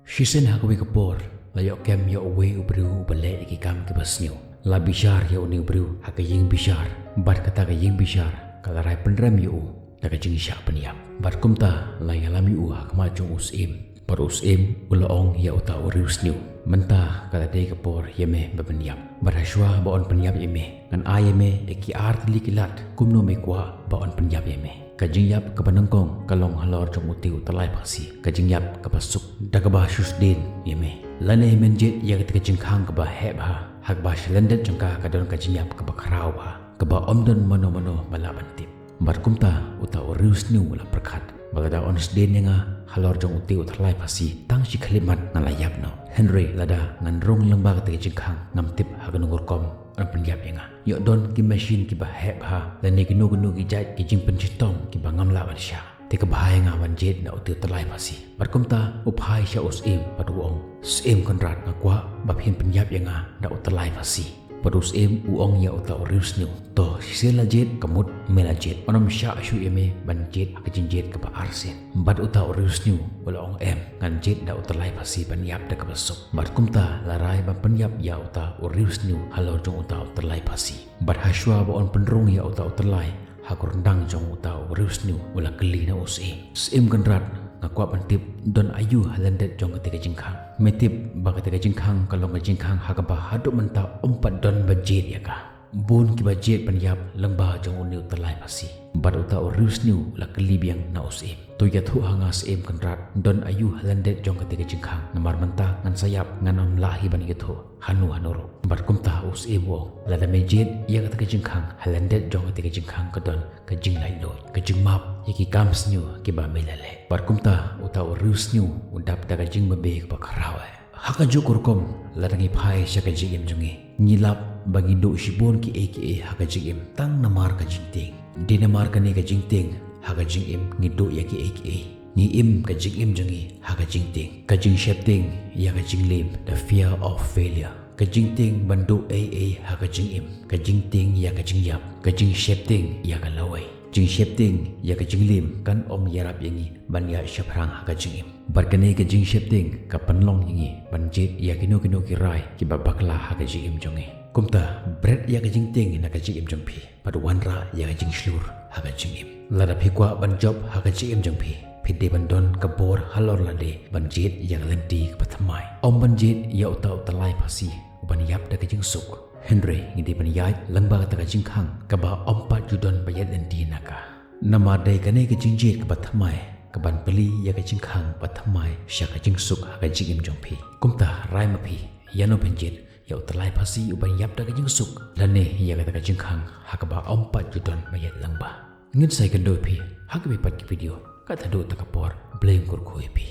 Shisen hakawi kapor, layok kem ya uwe ubru ubale iki kam ke basnyo. La bishar ya uni ubru hakaying bishar, bat kata kaying bishar, kala rai penram ya u, daga jing syak peniap. Bat kumta la yalam ya u hakma jong usim. Par usim ulaong ya uta uriusnyo. Mentah kala day kapor yeme babeniap. Bat haswa baon peniap yeme, ngan ayeme eki artli kilat kumno mekwa baon peniap yeme. Kajing yap kepanengkong kalong halor jong utiu terlai pasi. Kajing yap kepasuk dagabah syusdin yeme. Lane menjit ya ketika jengkang keba hebha. Hak bah syelendet jengka kadon kajing yap keba karau ha. Keba omdon mano-mano bala bantip. Bar kumta uta urius niu la perkat. Balada onsdin nga halor jong utiu terlai pasi. Tang si kalimat nalayap no. Henry lada nganrong lembah ketika jengkang ngamtip haganungur kom. An pendiap yenga yok don ki machine ki bahep ha dan ni gnu ki jait ki jing pencitong ki bangam la wan sha te ka bahai nga wan jet na utiu terlai pasi barkumta uphai sha usim paduong sim konrat nga kwa baphin pendiap yenga na uterlai pasi padus uong ya uta urius niu to sila jet kamut mela jet onam sha shu yeme ban jet ka jing jet ka ba arsen bat uta urius niu wala ong ngan jet da uterlai pasi paniap da ka basuk bat kumta larai ban paniap ya uta urius niu halor jong uta uterlai pasi bat haswa ba on penrung ya uta uterlai hakur ndang jong uta urius niu wala keli na usim konrat ngakwa pantip don ayu halandet jong ketika jingkang metip ba ketika jingkang kalau ngajingkang hakaba haduk menta 4 don bajet ya ka bun ki bajet paniap lembah jong uniu terlai pasi bat uta urius niu la kelibiang na usim tu ya thu hanga sim konrat don ayu halandet jong ketika jingkang namar menta ngan sayap ngan am lahi ban gitu hanu hanoro bat kumta usim wo la da mejet ya ketika jingkang halandet jong ketika jingkang kedon ke jinglai loy ke jingmap yaki kamsnyo ki ba melale bat kumta uta urius niu undap daga jing babe ba karawe haka jukurkom ladangi phai syaka jigim jungi nyilap bagi do shibon ki aka haka jigim tang namar ka jingting dinamar ka ni ka jingting haka jingim ngido yaki aka ni ka jingim jungi haka jingting ka jing shepting ya ka jinglim the fear of failure ka jingting bandu aa haka jingim ka jingting ya ka jingyap ka jing shepting ya ka lawai jing shepting ya ka jinglim kan om yarap yangi ban ya shaprang haka jingim barkane ka jing shepting ka panlong yangi banjit ya kino kirai ki babakla haka jingim jonge kumta bread ya ka jingting na ka jingim jongpi padu wanra ya ka jing shlur haka jingim lada phikwa ban job haka jingim jongpi pide bandon kabor halor lade banjit ya lenti ka pathamai om banjit ya uta utalai pasi uban yap da ka jing suk Henry ngidi paniyat lembah kata kajing khang kaba 4 judon bayat endi naka namadai kane kajing jet kaba thamai kaban peli ya kajing khang pathamai sya kajing suk kajing im jongpi kumta rai mapi yano penjet ya utalai pasi uban yap da kajing suk lane ya kata kajing khang hakaba 4 judon bayat lembah ngin sai kandoi pi hakabi pat ki video kata do takapor blame kur khoi pi